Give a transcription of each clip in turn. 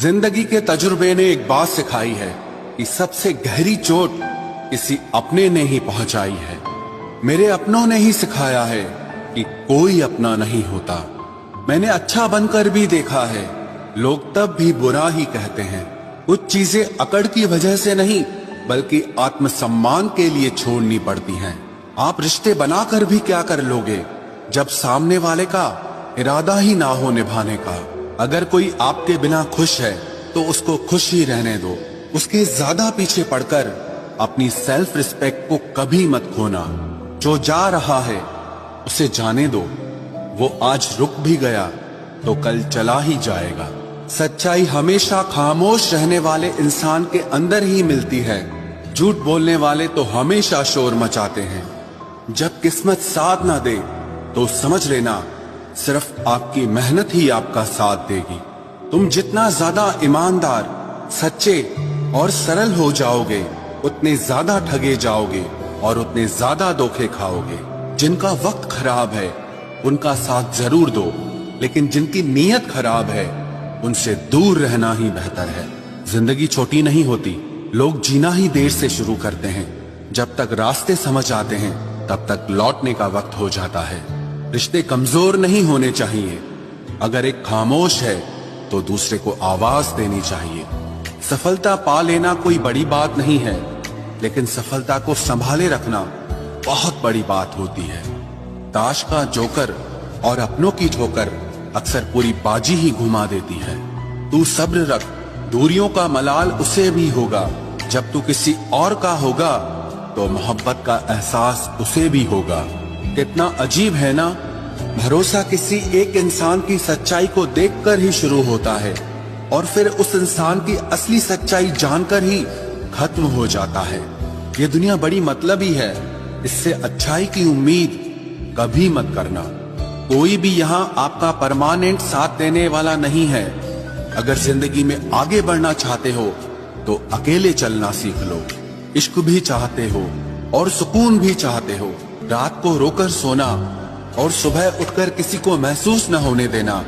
जिंदगी के तजुर्बे ने एक बात सिखाई है कि सबसे गहरी चोट किसी अपने ने ही पहुंचाई है। मेरे अपनों ने ही सिखाया है कि कोई अपना नहीं होता। मैंने अच्छा बनकर भी देखा है, लोग तब भी बुरा ही कहते हैं। कुछ चीजें अकड़ की वजह से नहीं बल्कि आत्मसम्मान के लिए छोड़नी पड़ती हैं। आप रिश्ते बनाकर भी क्या कर लोगे जब सामने वाले का इरादा ही ना हो निभाने का। अगर कोई आपके बिना खुश है तो उसको खुश ही रहने दो। उसके ज्यादा पीछे पड़कर अपनी सेल्फ रिस्पेक्ट को कभी मत खोना। जो जा रहा है उसे जाने दो, वो आज रुक भी गया तो कल चला ही जाएगा। सच्चाई हमेशा खामोश रहने वाले इंसान के अंदर ही मिलती है। झूठ बोलने वाले तो हमेशा शोर मचाते हैं। जब किस्मत साथ ना दे तो समझ लेना सिर्फ आपकी मेहनत ही आपका साथ देगी। तुम जितना ज्यादा ईमानदार, सच्चे और सरल हो जाओगे उतने ज्यादा ठगे जाओगे और उतने ज्यादा धोखे खाओगे। जिनका वक्त खराब है उनका साथ जरूर दो, लेकिन जिनकी नीयत खराब है उनसे दूर रहना ही बेहतर है। जिंदगी छोटी नहीं होती, लोग जीना ही देर से शुरू करते हैं। जब तक रास्ते समझ आते हैं तब तक लौटने का वक्त हो जाता है। रिश्ते कमजोर नहीं होने चाहिए। अगर एक खामोश है तो दूसरे को आवाज देनी चाहिए। सफलता पा लेना कोई बड़ी बात नहीं है, लेकिन सफलता को संभाले रखना बहुत बड़ी बात होती है। ताश का जोकर और अपनों की ठोकर अक्सर पूरी बाजी ही घुमा देती है। तू सब्र रख, दूरियों का मलाल उसे भी होगा। जब तू किसी और का होगा तो मोहब्बत का एहसास उसे भी होगा। कितना अजीब है ना, भरोसा किसी एक इंसान की सच्चाई को देखकर ही शुरू होता है और फिर उस इंसान की असली सच्चाई जानकर ही खत्म हो जाता है। ये दुनिया बड़ी मतलबी है, इससे अच्छाई की उम्मीद कभी मत करना। कोई भी यहाँ आपका परमानेंट साथ देने वाला नहीं है। अगर जिंदगी में आगे बढ़ना चाहते हो तो अकेले चलना सीख लो। इश्क भी चाहते हो और सुकून भी चाहते हो, रात को रोकर सोना और सुबह उठकर किसी को महसूस न होने देना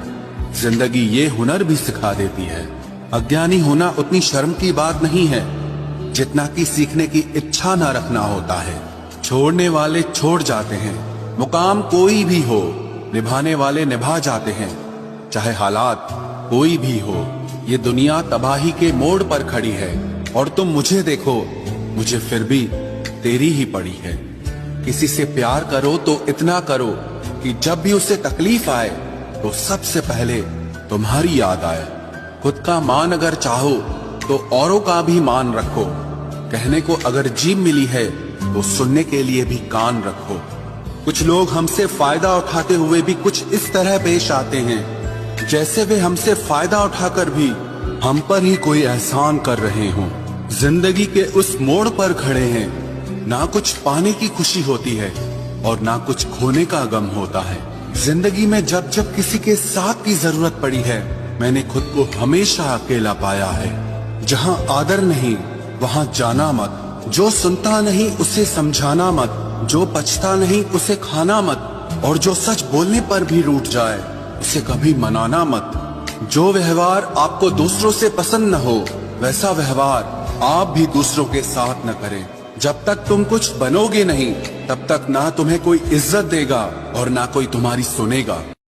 जिंदगी ये हुनर भी सिखा देती है। अज्ञानी होना उतनी शर्म की बात नहीं है जितना कि सीखने की इच्छा न रखना होता है। छोड़ने वाले छोड़ जाते हैं, मुकाम कोई भी हो, निभाने वाले निभा जाते हैं। चाहे हालात कोई भी हो, ये दुनिया तबाही के मोड़ पर खड़ी है और तुम मुझे देखो, मुझे फिर भी तेरी ही पड़ी है। किसी से प्यार करो तो इतना करो कि जब भी उसे तकलीफ आए तो सबसे पहले तुम्हारी याद आए। खुद का मान अगर चाहो तो औरों का भी मान रखो। कहने को अगर जीभ मिली है तो सुनने के लिए भी कान रखो। कुछ लोग हमसे फायदा उठाते हुए भी कुछ इस तरह पेश आते हैं जैसे वे हमसे फायदा उठाकर भी हम पर ही कोई एहसान कर रहे हों। जिंदगी के उस मोड़ पर खड़े हैं, ना कुछ पाने की खुशी होती है और ना कुछ खोने का गम होता है। जिंदगी में जब जब किसी के साथ की जरूरत पड़ी है मैंने खुद को हमेशा अकेला पाया है। जहाँ आदर नहीं वहाँ जाना मत, जो सुनता नहीं उसे समझाना मत, जो पछता नहीं उसे खाना मत और जो सच बोलने पर भी रूठ जाए उसे कभी मनाना मत। जो व्यवहार आपको दूसरों से पसंद न हो वैसा व्यवहार आप भी दूसरों के साथ न करें। जब तक तुम कुछ बनोगे नहीं तब तक ना तुम्हें कोई इज्जत देगा और ना कोई तुम्हारी सुनेगा।